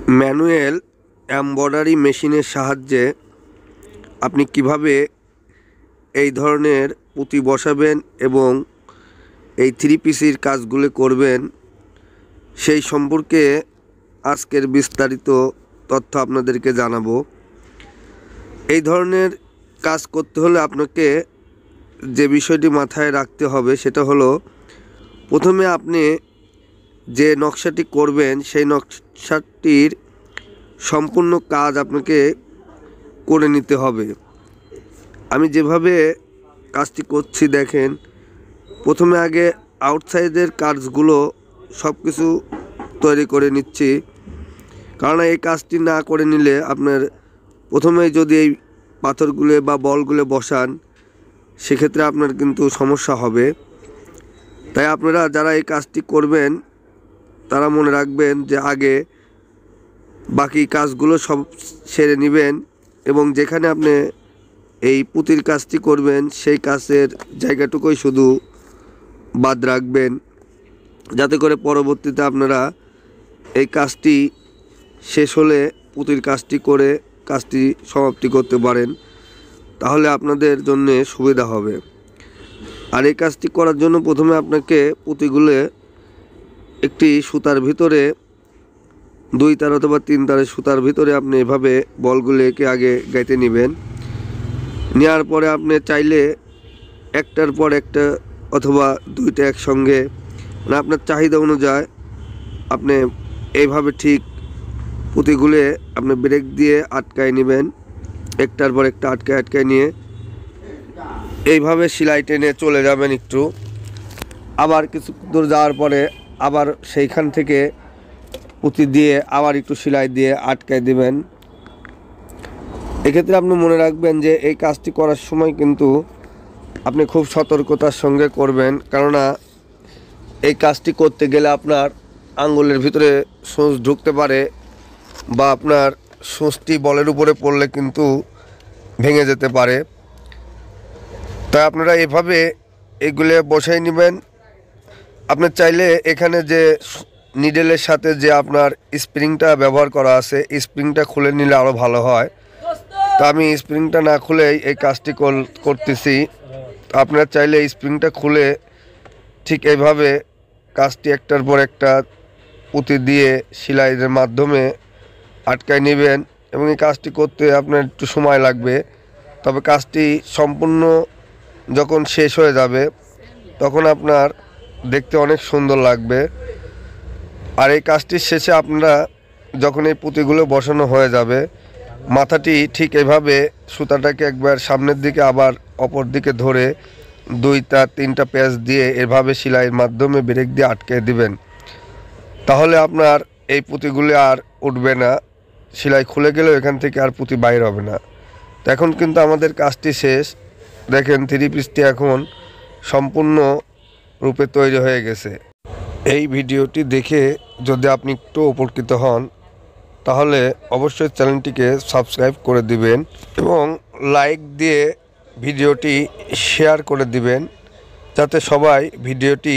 Manual embroidery মেশিনের সাহায্যে আপনি কিভাবে এই ধরনের পুঁতি বসাবেন এবং এই থ্রি পিসের কাজগুলো করবেন সেই সম্পর্কে আজকের বিস্তারিত তথ্য আপনাদেরকে জানাবো। এই ধরনের কাজ করতে হলে আপনাকে যে বিষয়টি মাথায় রাখতে হবে সেটা হলো, প্রথমে আপনি যে নকশাটি করবেন সেই নকশাটির সম্পূর্ণ কাজ আপনাকে করে নিতে হবে। আমি যেভাবে কাজটি করছি দেখেন, প্রথমে আগে আউটসাইডের কাজগুলো সব কিছু তৈরি করে নিচ্ছি, কারণ এই কাজটি না করে নিলে আপনার প্রথমেই যদি এই পাথরগুলো বা বলগুলো বসান সেক্ষেত্রে আপনার কিন্তু সমস্যা হবে। তাই আপনারা যারা এই কাজটি করবেন তারা মনে রাখবেন যে আগে বাকি কাজগুলো সব সেরে নেবেন এবং যেখানে আপনি এই পুঁতির কাজটি করবেন সেই কাজের জায়গাটুকুই শুধু বাদ রাখবেন, যাতে করে পরবর্তীতে আপনারা এই কাজটি শেষ হলে পুঁতির কাজটি করে কাজটি সমাপ্তি করতে পারেন, তাহলে আপনাদের জন্য সুবিধা হবে। আর এই কাজটি করার জন্য প্রথমে আপনাকে পুঁতিগুলো একটি সুতার ভিতরে 2 তার অথবা 3 তারের সুতার ভিতরে আপনি এভাবে বলগুলো এঁকে আগে গাইতে নেবেন। নেওয়ার পরে আপনি চাইলে একটার পর একটা অথবা 2টা একসঙ্গে, মানে আপনার চাহিদা অনুযায়ী আপনি এইভাবে ঠিক পুঁতিগুলো আপনি ব্রেক দিয়ে আটকায় নেবেন, একটার পর একটা আটকায় নিয়ে এইভাবে সেলাই টেনে চলে যাবেন একটু। আবার কিছু দূর যাওয়ার পরে আবার সেইখান থেকে পুঁতি দিয়ে আবার একটু সেলাই দিয়ে আটকায় দিবেন। এক্ষেত্রে আপনি মনে রাখবেন যে এই কাজটি করার সময় কিন্তু আপনি খুব সতর্কতার সঙ্গে করবেন, কেননা এই কাজটি করতে গেলে আপনার আঙ্গুলের ভিতরে সূচ ঢুকতে পারে বা আপনার সূচটি বলের উপরে পড়লে কিন্তু ভেঙে যেতে পারে। তাই আপনারা এভাবে এগুলো বসাই নেবেন। আপনি চাইলে এখানে যে নিডেলের সাথে যে আপনার স্প্রিংটা ব্যবহার করা আছে, স্প্রিংটা খুলে নিলে আরও ভালো হয়। তা আমি স্প্রিংটা না খুলেই এই কাজটি করতেছি। আপনারা চাইলে স্প্রিংটা খুলে ঠিক এইভাবে কাজটি একটার পর একটা পুঁতি দিয়ে সেলাইয়ের মাধ্যমে আটকায় নেবেন এবং এই কাজটি করতে আপনার একটু সময় লাগবে, তবে কাজটি সম্পূর্ণ যখন শেষ হয়ে যাবে তখন আপনার দেখতে অনেক সুন্দর লাগবে। আর এই কাজটির শেষে আপনারা যখন এই পুঁতিগুলো বসানো হয়ে যাবে, মাথাটি ঠিক এভাবে সুতাটাকে একবার সামনের দিকে আবার অপর দিকে ধরে 2-3টা প্যাঁচ দিয়ে এভাবে সেলাইয়ের মাধ্যমে ব্রেক দিয়ে আটকে দিবেন, তাহলে আপনার এই পুঁতিগুলো আর উঠবে না। সেলাই খুলে গেলেও এখান থেকে আর পুঁতি বাইর হবে না। তো এখন কিন্তু আমাদের কাজটি শেষ। দেখেন থ্রি পিসটি এখন সম্পূর্ণ রূপে তৈরি হয়ে গেছে। এই ভিডিওটি দেখে যদি আপনি একটু উপকৃত হন তাহলে অবশ্যই চ্যানেলটিকে সাবস্ক্রাইব করে দিবেন এবং লাইক দিয়ে ভিডিওটি শেয়ার করে দিবেন, যাতে সবাই ভিডিওটি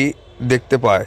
দেখতে পায়।